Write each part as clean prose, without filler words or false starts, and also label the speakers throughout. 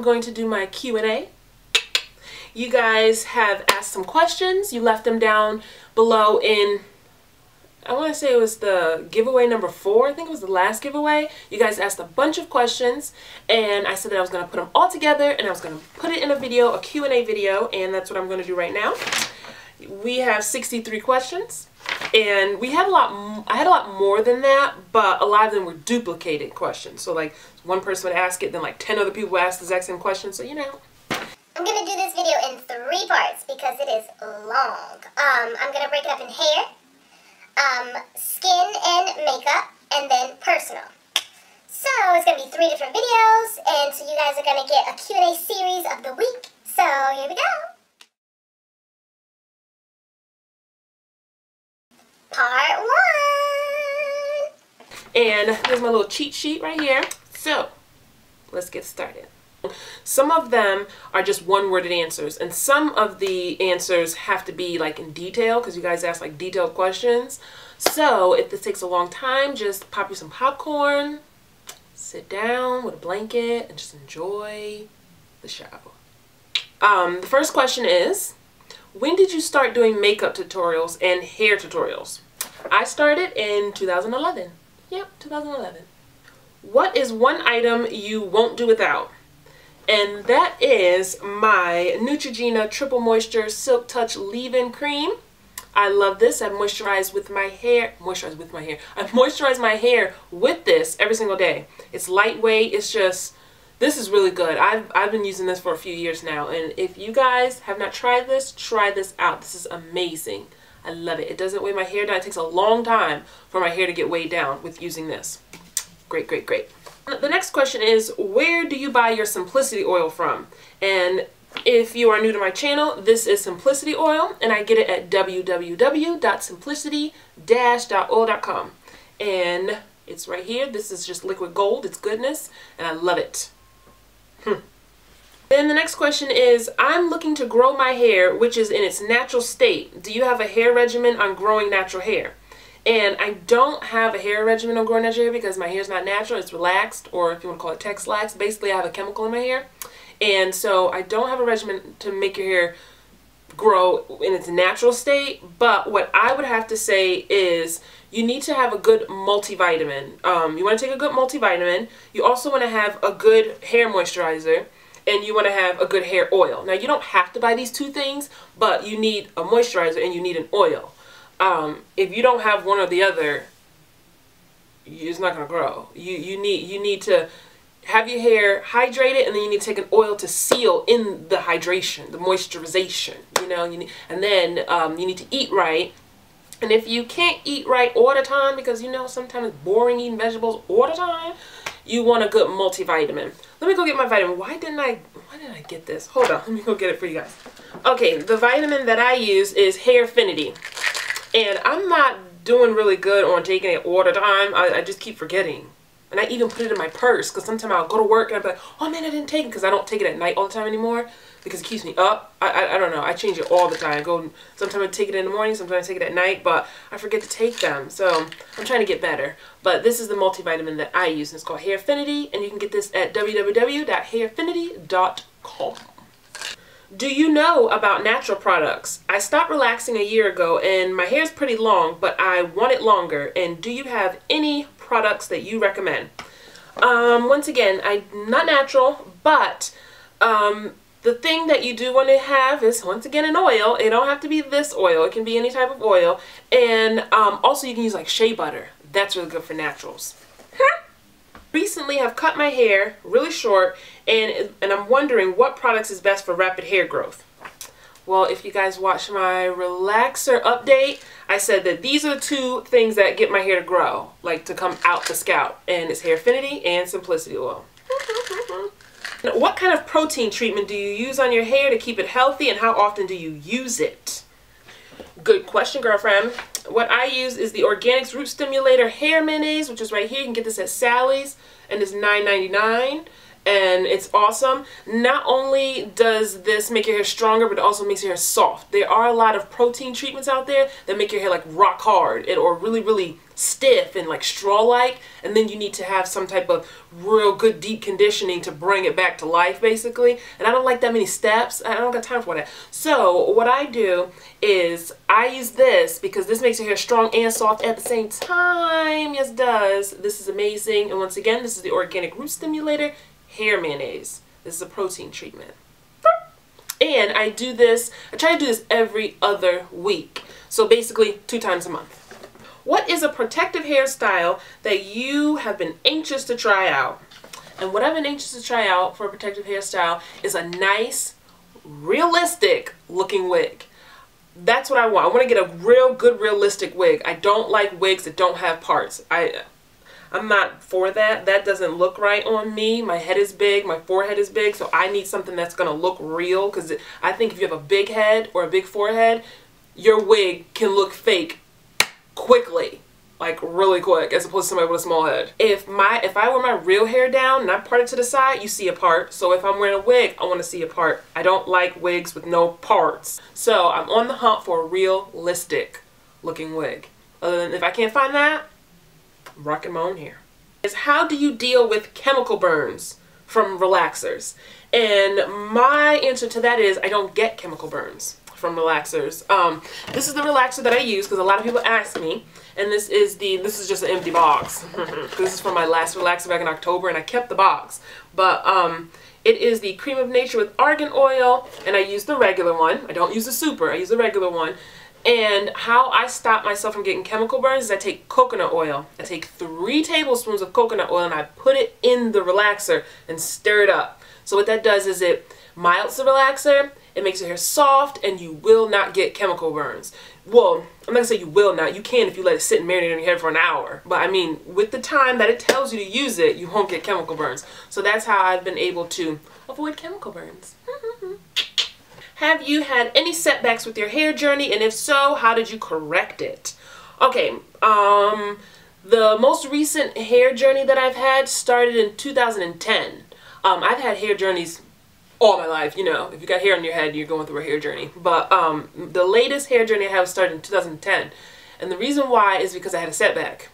Speaker 1: going to do my Q&A. You guys have asked some questions. You left them down below in, I want to say it was the giveaway number 4. I think it was the last giveaway. You guys asked a bunch of questions, and I said that I was going to put them all together, and I was going to put it in a video, a Q&A video, and that's what I'm going to do right now. We have 63 questions, and we had I had a lot more than that, but a lot of them were duplicated questions. So like one person would ask it, then like 10 other people would ask the exact same question, so you know.
Speaker 2: I'm going to do this video in 3 parts because it is long. I'm going to break it up in hair, skin and makeup, and then personal. So it's going to be 3 different videos, and so you guys are going to get a Q&A series of the week. So here we go. Part 1.
Speaker 1: And there's my little cheat sheet right here. So let's get started. Some of them are just one-worded answers, and some of the answers have to be like in detail because you guys ask like detailed questions. So if this takes a long time, just pop you some popcorn, sit down with a blanket, and just enjoy the show. The first question is, when did you start doing makeup tutorials and hair tutorials? I started in 2011. Yep, 2011. What is one item you won't do without? And that is my Neutrogena Triple Moisture Silk Touch Leave-In Cream. I love this. I moisturize my hair. I moisturize my hair with this every single day. It's lightweight. It's just, this is really good. I've been using this for a few years now, and if you guys have not tried this, try this out. This is amazing. I love it. It doesn't weigh my hair down. It takes a long time for my hair to get weighed down with using this. Great, great, great. The next question is, where do you buy your Simplicity oil from? And if you are new to my channel, this is Simplicity oil, and I get it at www.simplicity-oil.com. And it's right here. This is just liquid gold. It's goodness, and I love it. Then the next question is, I'm looking to grow my hair, which is in its natural state. Do you have a hair regimen on growing natural hair? And I don't have a hair regimen on growing natural hair because my hair is not natural. It's relaxed, or if you want to call it Tex-Lax. Basically, I have a chemical in my hair. And so I don't have a regimen to make your hair grow in its natural state. But what I would have to say is you need to have a good multivitamin. You want to take a good multivitamin. You also want to have a good hair moisturizer. And you want to have a good hair oil. Now, you don't have to buy these 2 things, but you need a moisturizer and you need an oil. If you don't have one or the other, it's not going to grow. You need to have your hair hydrated, and then you need to take an oil to seal in the hydration, the moisturization. You know, you need to eat right. And if you can't eat right all the time, because you know sometimes it's boring eating vegetables all the time, you want a good multivitamin. Let me go get my vitamin. Why didn't I get this? Hold on, let me go get it for you guys. Okay, the vitamin that I use is Hairfinity. And I'm not doing really good on taking it all the time. I just keep forgetting. And I even put it in my purse because sometimes I'll go to work and I'll be like, oh man, I didn't take it, because I don't take it at night all the time anymore because it keeps me up. I don't know. I change it all the time. Sometimes I take it in the morning, sometimes I take it at night, but I forget to take them. So I'm trying to get better. But this is the multivitamin that I use, and it's called Hairfinity, and you can get this at www.hairfinity.com. Do you know about natural products? I stopped relaxing a year ago and my hair is pretty long, but I want it longer. And do you have any products that you recommend? Once again, I'm not natural, but the thing that you do want to have is, once again, an oil. It don't have to be this oil. It can be any type of oil. And also you can use like shea butter. That's really good for naturals. Recently have cut my hair really short, and I'm wondering what products is best for rapid hair growth. Well, if you guys watch my relaxer update, I said that these are the 2 things that get my hair to grow, like to come out the scalp, and it's Hairfinity and Simplicity oil. What kind of protein treatment do you use on your hair to keep it healthy, and how often do you use it? Good question, girlfriend. What I use is the Organics Root Stimulator Hair Mayonnaise, which is right here. You can get this at Sally's, and it's $9.99. and it's awesome. Not only does this make your hair stronger, but it also makes your hair soft. There are a lot of protein treatments out there that make your hair like rock hard or really, really stiff and like straw-like, and then you need to have some type of real good deep conditioning to bring it back to life, basically. And I don't like that many steps. I don't got time for that. So what I do is I use this because this makes your hair strong and soft at the same time. Yes, it does. This is amazing. And once again, this is the Organic Root Stimulator Hair Mayonnaise. This is a protein treatment. And I do this, I try to do this every other week. So basically 2 times a month. What is a protective hairstyle that you have been anxious to try out? And what I've been anxious to try out for a protective hairstyle is a nice, realistic looking wig. That's what I want. I want to get a real good, realistic wig. I don't like wigs that don't have parts. I'm not for that. That doesn't look right on me. My head is big, my forehead is big, so I need something that's going to look real, because I think if you have a big head or a big forehead, your wig can look fake quickly, like really quick, as opposed to somebody with a small head. If I wear my real hair down and I part it to the side, you see a part. So if I'm wearing a wig, I want to see a part. I don't like wigs with no parts. So I'm on the hunt for a realistic looking wig. Other than if I can't find that, I'm rocking my own hair. Is how do you deal with chemical burns from relaxers? And my answer to that is I don't get chemical burns from relaxers. This is the relaxer that I use because a lot of people ask me, and this is just an empty box. This is from my last relaxer back in October, and I kept the box. But it is the Cream of Nature with argan oil, and I use the regular one. I don't use the super, I use the regular one. And how I stop myself from getting chemical burns is I take coconut oil. I take 3 tablespoons of coconut oil and I put it in the relaxer and stir it up. So what that does is it milds the relaxer, it makes your hair soft, and you will not get chemical burns. Well, I'm not gonna say you will not. You can if you let it sit and marinate on your head for an hour. But I mean, with the time that it tells you to use it, you won't get chemical burns. So that's how I've been able to avoid chemical burns. Have you had any setbacks with your hair journey? And if so, how did you correct it? Okay, the most recent hair journey that I've had started in 2010. I've had hair journeys all my life, you know. If you got hair on your head, you're going through a hair journey. But the latest hair journey I have started in 2010. And the reason why is because I had a setback.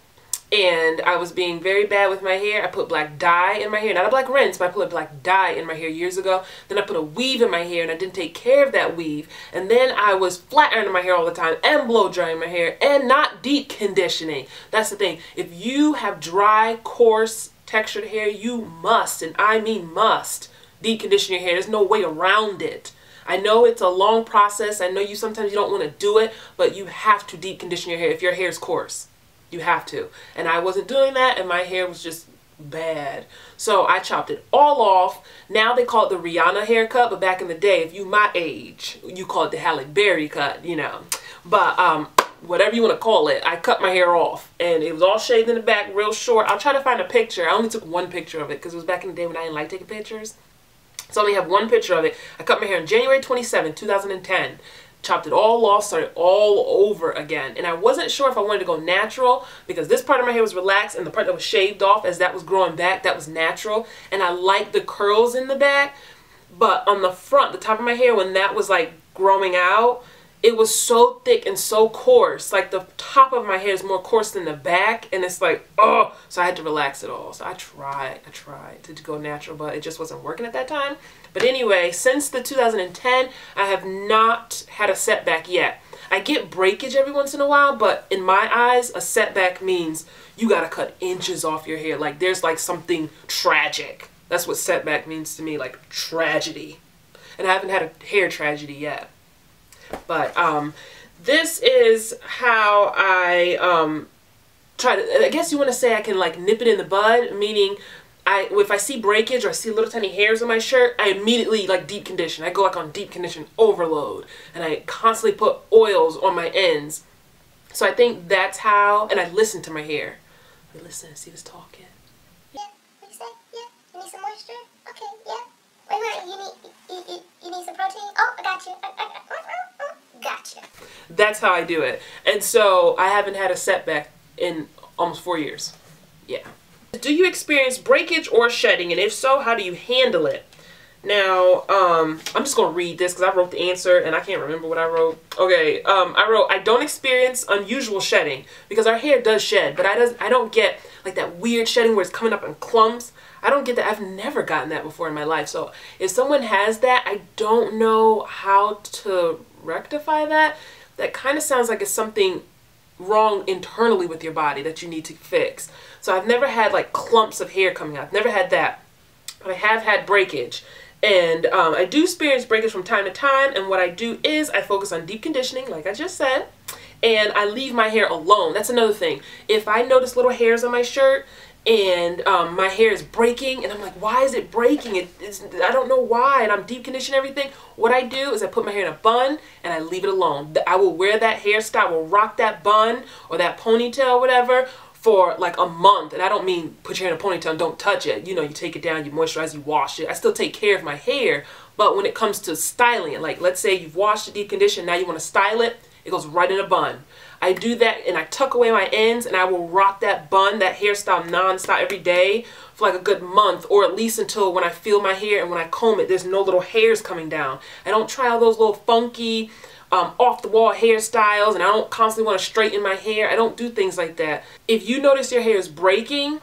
Speaker 1: And I was being very bad with my hair. I put black dye in my hair. Not a black rinse, but I put black dye in my hair years ago. Then I put a weave in my hair and I didn't take care of that weave. And then I was flat ironing my hair all the time and blow drying my hair and not deep conditioning. That's the thing. If you have dry, coarse, textured hair, you must, and I mean must, deep condition your hair. There's no way around it. I know it's a long process. I know sometimes you don't want to do it, but you have to deep condition your hair if your hair is coarse. You have to. And I wasn't doing that, and my hair was just bad. So I chopped it all off. Now they call it the Rihanna haircut, but back in the day, if you my age, you call it the Halle Berry cut, you know. But whatever you want to call it, I cut my hair off, and it was all shaved in the back, real short. I'll try to find a picture. I only took 1 picture of it because it was back in the day when I didn't like taking pictures. So I only have 1 picture of it. I cut my hair on January 27, 2010. Chopped it all off, started all over again. And I wasn't sure if I wanted to go natural because this part of my hair was relaxed and the part that was shaved off as that was growing back, that was natural. And I liked the curls in the back. But on the front, the top of my hair, when that was like growing out, it was so thick and so coarse. Like the top of my hair is more coarse than the back, and it's like, oh, so I had to relax it all. So I tried to go natural, but it just wasn't working at that time. But anyway, since the 2010, I have not had a setback yet. I get breakage every once in a while, but in my eyes, a setback means you gotta cut inches off your hair. Like there's like something tragic. That's what setback means to me, like tragedy. And I haven't had a hair tragedy yet. But this is how I try to, I guess you want to say I can like nip it in the bud, meaning if I see breakage or I see little tiny hairs on my shirt, I immediately like deep condition. I go like on deep condition overload, and I constantly put oils on my ends. So I think that's how, and I listen to my hair. I listen and see if it's talking.
Speaker 2: Yeah, what you say? Yeah, you need some moisture? Okay, yeah. Wait, you need some protein? Oh, I got you. Gotcha.
Speaker 1: That's how I do it. And so I haven't had a setback in almost 4 years. Yeah. Do you experience breakage or shedding? And if so, how do you handle it? Now, I'm just going to read this because I wrote the answer and I can't remember what I wrote. Okay, I wrote, I don't experience unusual shedding because our hair does shed, but I don't get like that weird shedding where it's coming up in clumps. I don't get that. I've never gotten that before in my life. So if someone has that, I don't know how to rectify that. That kind of sounds like it's something wrong internally with your body that you need to fix. So I've never had like clumps of hair coming out. I've never had that, but I have had breakage. And I do experience breakage from time to time, and what I do is I focus on deep conditioning, like I just said, and I leave my hair alone. That's another thing. If I notice little hairs on my shirt and my hair is breaking, and I'm like, why is it breaking? I don't know why, and I'm deep conditioning everything. What I do is I put my hair in a bun, and I leave it alone. I will wear that hairstyle, I will rock that bun or that ponytail or whatever for like a month. And I don't mean put your hair in a ponytail and don't touch it. You know, you take it down, you moisturize, you wash it. I still take care of my hair, but when it comes to styling it, like let's say you've washed it, deep condition, now you want to style it, it goes right in a bun. I do that and I tuck away my ends and I will rock that bun, that hairstyle non-stop every day for like a good month, or at least until when I feel my hair and when I comb it, there's no little hairs coming down. I don't try all those little funky off-the-wall hairstyles, and I don't constantly want to straighten my hair. I don't do things like that. If you notice your hair is breaking,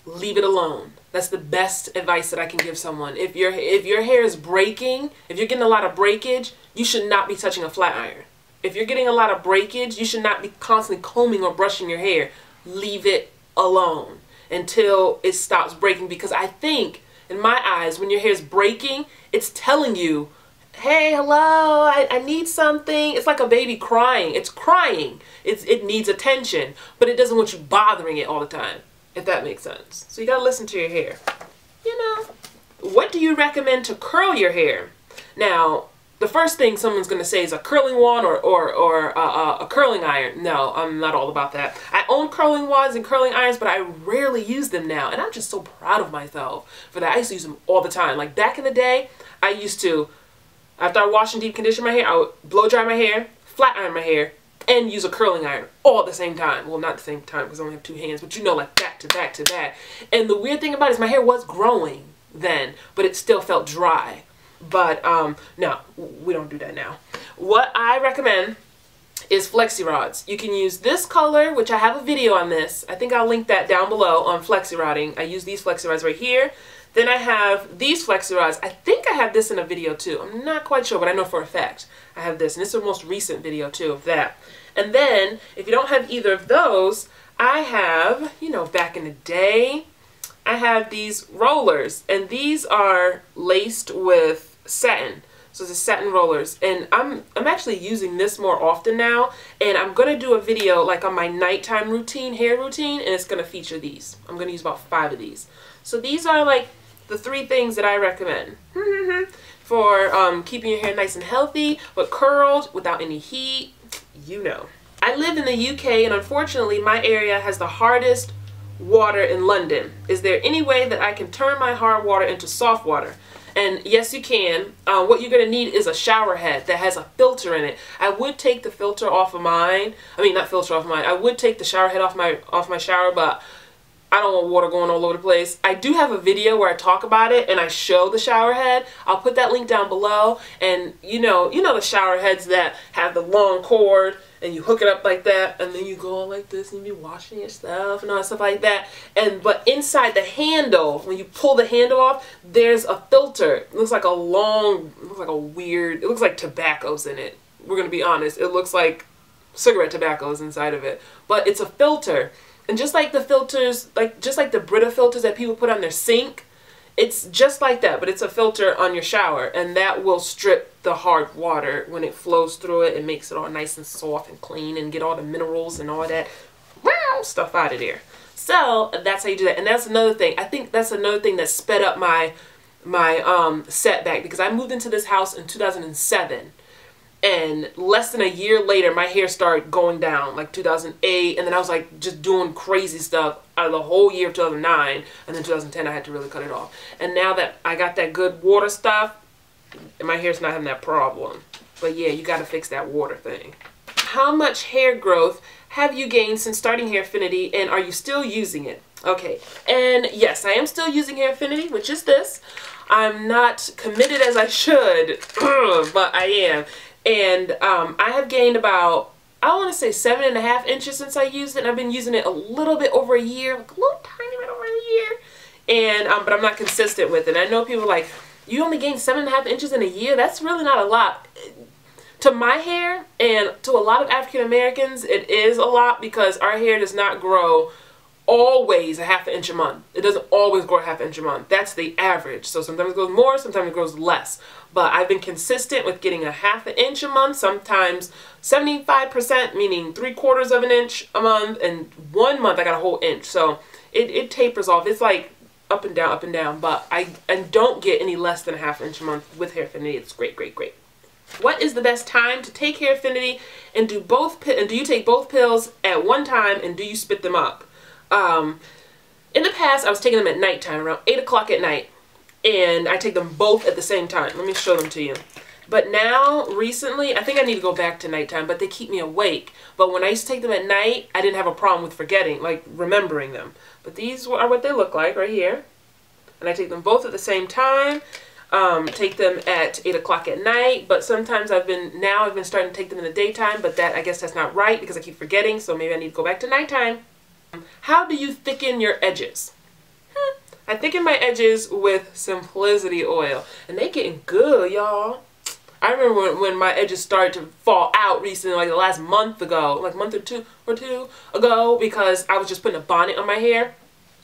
Speaker 1: leave it alone. That's the best advice that I can give someone. If your hair is breaking, if you're getting a lot of breakage, you should not be touching a flat iron. If you're getting a lot of breakage, you should not be constantly combing or brushing your hair. Leave it alone until it stops breaking, because I think, in my eyes, when your hair is breaking, it's telling you, hey, hello, I need something. It's like a baby crying. It's crying. It needs attention, but it doesn't want you bothering it all the time, if that makes sense. So you gotta listen to your hair. You know, what do you recommend to curl your hair? Now, the first thing someone's gonna say is a curling wand or a curling iron. No, I'm not all about that. I own curling wands and curling irons, but I rarely use them now, and I'm just so proud of myself for that. I used to use them all the time. Like back in the day, I used to, after I wash and deep condition my hair, I would blow dry my hair, flat iron my hair, and use a curling iron all at the same time. Well, not at the same time because I only have two hands, but you know, like back to back to back. And the weird thing about it is my hair was growing then, but it still felt dry. But no, we don't do that now. What I recommend is flexi rods. You can use this color, which I have a video on this. I think I'll link that down below on flexi rodding. I use these flexi rods right here. Then I have these flexi rods. I think I have this in a video too. I'm not quite sure, but I know for a fact I have this. And this is the most recent video too of that. And then, if you don't have either of those, I have, you know, back in the day, I have these rollers. And these are laced with satin. So it's a satin rollers. And I'm actually using this more often now. And I'm going to do a video like on my nighttime routine, hair routine, and it's going to feature these. I'm going to use about 5 of these. So these are like the 3 things that I recommend for keeping your hair nice and healthy, but curled without any heat, you know. I live in the UK, and unfortunately my area has the hardest water in London. Is there any way that I can turn my hard water into soft water? And yes, you can. What you're going to need is a shower head that has a filter in it. I would take the filter off of mine. I mean, not filter off of mine. I would take the shower head off my shower, but I don't want water going all over the place. I do have a video where I talk about it and I show the shower head. I'll put that link down below. And you know the shower heads that have the long cord and you hook it up like that, and then you go like this and you be washing your stuff and all that stuff like that. But inside the handle, when you pull the handle off, there's a filter. It looks like a long, it looks like a weird, it looks like tobacco's in it. We're gonna be honest. It looks like cigarette tobacco's inside of it, but it's a filter. And just like the filters, just like the Brita filters that people put on their sink, it's just like that, but it's a filter on your shower, and that will strip the hard water when it flows through it and makes it all nice and soft and clean and get all the minerals and all that stuff out of there. So that's how you do that. And that's another thing. I think that's another thing that sped up my setback, because I moved into this house in 2007. And less than a year later, my hair started going down, like 2008. And then I was like just doing crazy stuff out of the whole year of 2009. And then 2010, I had to really cut it off. And now that I got that good water stuff, my hair's not having that problem. But yeah, you got to fix that water thing. How much hair growth have you gained since starting Hairfinity, and are you still using it? Okay, and yes, I am still using Hairfinity, which is this. I'm not committed as I should, but I am. And I have gained about, I want to say 7.5 inches since I used it. And I've been using it a little bit over a year, like a little tiny bit over a year. And but I'm not consistent with it. I know people are like, you only gained 7.5 inches in a year? That's really not a lot. To my hair and to a lot of African Americans, it is a lot because our hair does not grow always a ½ inch a month. It doesn't always grow a ½ inch a month. That's the average. So sometimes it grows more, sometimes it grows less. But I've been consistent with getting a ½ inch a month, sometimes 75%, meaning 3/4 of an inch a month, and 1 month I got a whole inch. So it tapers off. It's like up and down, but I don't get any less than a ½ inch a month with Hairfinity. It's great, great, great. What is the best time to take Hairfinity, and do you take both pills at one time, and do you split them up? In the past, I was taking them at nighttime, around 8 o'clock at night, and I take them both at the same time. Let me show them to you. But now, recently, I think I need to go back to nighttime, but they keep me awake. But when I used to take them at night, I didn't have a problem with forgetting, like remembering them. But these are what they look like right here. And I take them both at the same time. Take them at 8 o'clock at night, but sometimes I've been starting to take them in the daytime, but I guess that's not right because I keep forgetting, so maybe I need to go back to nighttime. How do you thicken your edges? I thicken my edges with Simplicity oil, and they getting good, y'all. I remember when my edges started to fall out recently, like the last month ago, like a month or two ago, because I was just putting a bonnet on my hair.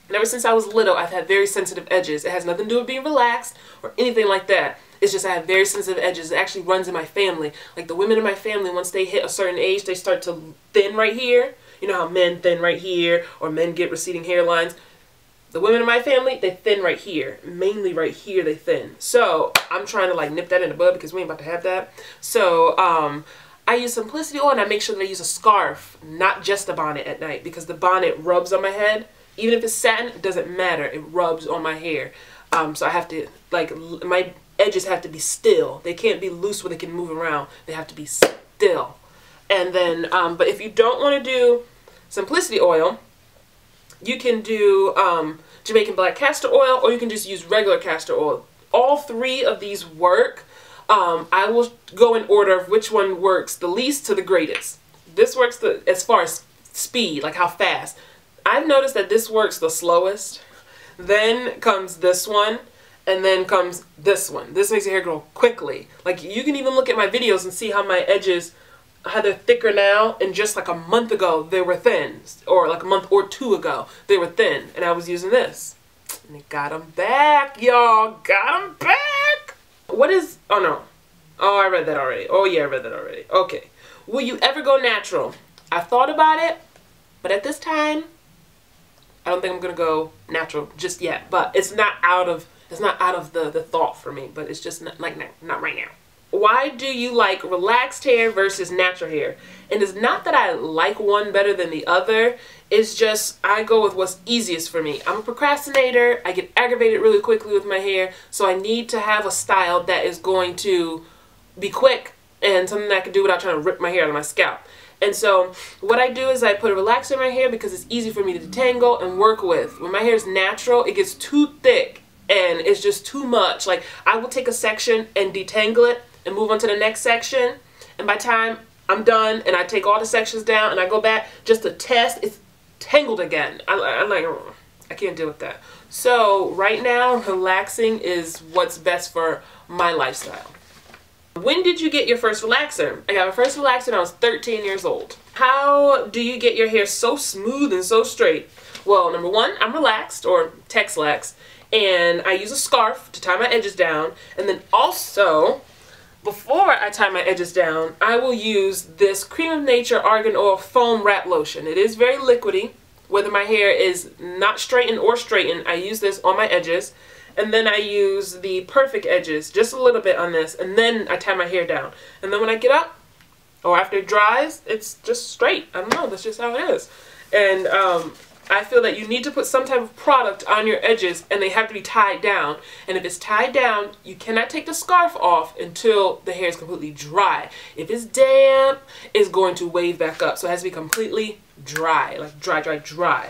Speaker 1: And ever since I was little, I've had very sensitive edges. It has nothing to do with being relaxed or anything like that. It's just I have very sensitive edges. It actually runs in my family. Like the women in my family, once they hit a certain age, they start to thin right here. You know how men thin right here, or men get receding hairlines. The women in my family, they thin right here. Mainly right here they thin. So I'm trying to like nip that in the bud because we ain't about to have that. So I use Simplicity oil, and I make sure that I use a scarf, not just a bonnet at night, because the bonnet rubs on my head. Even if it's satin, it doesn't matter. It rubs on my hair. So I have to, like, my edges have to be still. They can't be loose where they can move around. They have to be still. And then, but if you don't want to do Simplicity oil, you can do Jamaican black castor oil, or you can just use regular castor oil. All three of these work. I will go in order of which one works the least to the greatest. This works as far as speed, like how fast. I've noticed that this works the slowest, then comes this one, and then comes this one. This makes your hair grow quickly. Like you can even look at my videos and see how my edges, how they're thicker now, and just like a month ago they were thin, or like a month or two ago they were thin, and I was using this. And it got them back, y'all, got them back! What is, oh no, oh I read that already, oh yeah I read that already, okay. Will you ever go natural? I've thought about it, but at this time, I don't think I'm gonna go natural just yet, but it's not out of the thought for me, but it's just not right now. Why do you like relaxed hair versus natural hair? And it's not that I like one better than the other, it's just I go with what's easiest for me. I'm a procrastinator, I get aggravated really quickly with my hair, so I need to have a style that is going to be quick and something that I can do without trying to rip my hair out of my scalp. And so what I do is I put a relaxer in my hair because it's easy for me to detangle and work with. When my hair is natural, it gets too thick and it's just too much. Like I will take a section and detangle it and move on to the next section. And by the time I'm done and I take all the sections down and I go back just to test, it's tangled again. I'm like, oh, I can't deal with that. So right now, relaxing is what's best for my lifestyle. When did you get your first relaxer? I got my first relaxer when I was 13 years old. How do you get your hair so smooth and so straight? Well, number one, I'm relaxed, or Tex-Lax, and I use a scarf to tie my edges down. And then also, before I tie my edges down, I will use this Cream of Nature Argan Oil Foam Wrap Lotion. It is very liquidy. Whether my hair is not straightened or straightened, I use this on my edges. And then I use the Perfect Edges, just a little bit on this, and then I tie my hair down. And then when I get up, or after it dries, it's just straight. I don't know, that's just how it is. And I feel that you need to put some type of product on your edges, and they have to be tied down. And if it's tied down, you cannot take the scarf off until the hair is completely dry. If it's damp, it's going to wave back up. So it has to be completely dry, like dry, dry, dry.